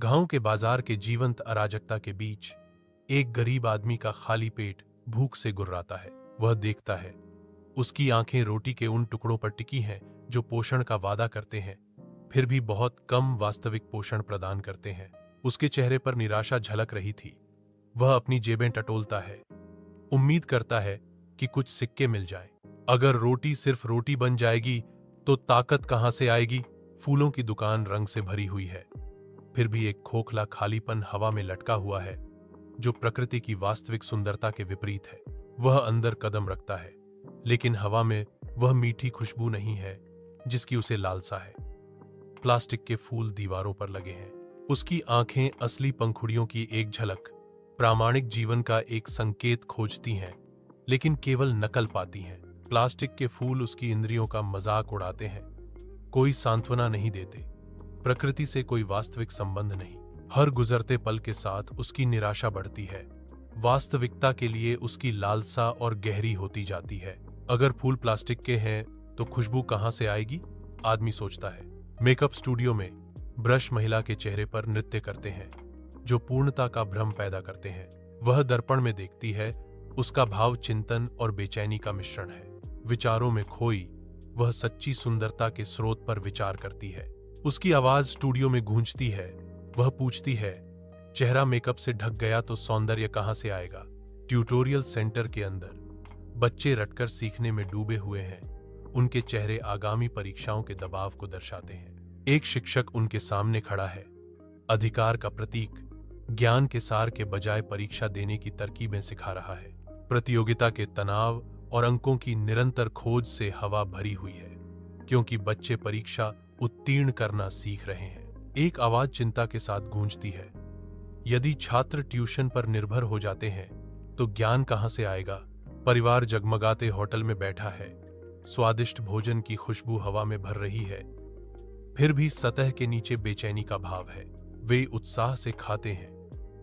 गांव के बाजार के जीवंत अराजकता के बीच एक गरीब आदमी का खाली पेट भूख से गुर्राता है। वह देखता है, उसकी आंखें रोटी के उन टुकड़ों पर टिकी हैं जो पोषण का वादा करते हैं, फिर भी बहुत कम वास्तविक पोषण प्रदान करते हैं। उसके चेहरे पर निराशा झलक रही थी। वह अपनी जेबें टटोलता है, उम्मीद करता है कि कुछ सिक्के मिल जाएं। अगर रोटी सिर्फ रोटी बन जाएगी तो ताकत कहां से आएगी? फूलों की दुकान रंग से भरी हुई है, फिर भी एक खोखला खालीपन हवा में लटका हुआ है जो प्रकृति की वास्तविक सुंदरता के विपरीत है। वह अंदर कदम रखता है, लेकिन हवा में वह मीठी खुशबू नहीं है जिसकी उसे लालसा है। प्लास्टिक के फूल दीवारों पर लगे हैं। उसकी आंखें असली पंखुड़ियों की एक झलक, प्रामाणिक जीवन का एक संकेत खोजती हैं, लेकिन केवल नकल पाती हैं। प्लास्टिक के फूल उसकी इंद्रियों का मजाक उड़ाते हैं, कोई सांत्वना नहीं देते, प्रकृति से कोई वास्तविक संबंध नहीं। हर गुजरते पल के साथ उसकी निराशा बढ़ती है, वास्तविकता के लिए उसकी लालसा और गहरी होती जाती है। अगर फूल प्लास्टिक के हैं तो खुशबू कहां से आएगी? आदमी सोचता है। मेकअप स्टूडियो में ब्रश महिला के चेहरे पर नृत्य करते हैं जो पूर्णता का भ्रम पैदा करते हैं। वह दर्पण में देखती है, उसका भाव चिंतन और बेचैनी का मिश्रण है। विचारों में खोई वह सच्ची सुंदरता के स्रोत पर विचार करती है। उसकी आवाज स्टूडियो में गूंजती है। वह पूछती है, चेहरा मेकअप से ढक गया तो सौंदर्य कहां से आएगा? ट्यूटोरियल सेंटर के अंदर बच्चे रटकर सीखने में डूबे हुए हैं। उनके चेहरे आगामी परीक्षाओं के दबाव को दर्शाते हैं। एक शिक्षक उनके सामने खड़ा है, अधिकार का प्रतीक, ज्ञान के सार के बजाय परीक्षा देने की तरकीबें सिखा रहा है। प्रतियोगिता के तनाव और अंकों की निरंतर खोज से हवा भरी हुई है, क्योंकि बच्चे परीक्षा उत्तीर्ण करना सीख रहे हैं। एक आवाज चिंता के साथ गूंजती है, यदि छात्र ट्यूशन पर निर्भर हो जाते हैं तो ज्ञान कहां से आएगा? परिवार जगमगाते होटल में बैठा है, स्वादिष्ट भोजन की खुशबू हवा में भर रही है, फिर भी सतह के नीचे बेचैनी का भाव है। वे उत्साह से खाते हैं,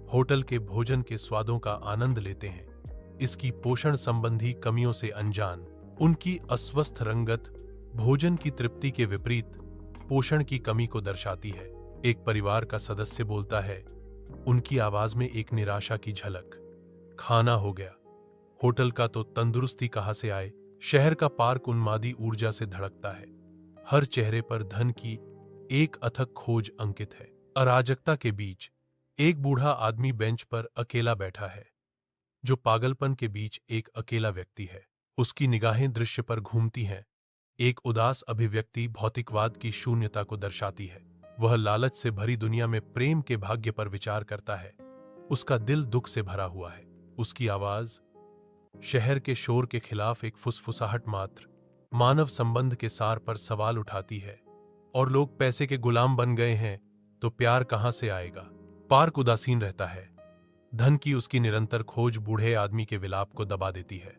होटल के भोजन के स्वादों का आनंद लेते हैं, इसकी पोषण संबंधी कमियों से अनजान। उनकी अस्वस्थ रंगत भोजन की तृप्ति के विपरीत पोषण की कमी को दर्शाती है। एक परिवार का सदस्य बोलता है, उनकी आवाज में एक निराशा की झलक। खाना हो गया, होटल का तो तंदुरुस्ती कहां से आए? शहर का पार्क उन्मादी ऊर्जा से धड़कता है, हर चेहरे पर धन की एक अथक खोज अंकित है। अराजकता के बीच एक बूढ़ा आदमी बेंच पर अकेला बैठा है, जो पागलपन के बीच एक अकेला व्यक्ति है। उसकी निगाहें दृश्य पर घूमती हैं, एक उदास अभिव्यक्ति भौतिकवाद की शून्यता को दर्शाती है। वह लालच से भरी दुनिया में प्रेम के भाग्य पर विचार करता है। उसका दिल दुख से भरा हुआ है। उसकी आवाज शहर के शोर के खिलाफ एक फुसफुसाहट मात्र, मानव संबंध के सार पर सवाल उठाती है। और लोग पैसे के गुलाम बन गए हैं तो प्यार कहां से आएगा? पार्क उदासीन रहता है, धन की उसकी निरंतर खोज बूढ़े आदमी के विलाप को दबा देती है।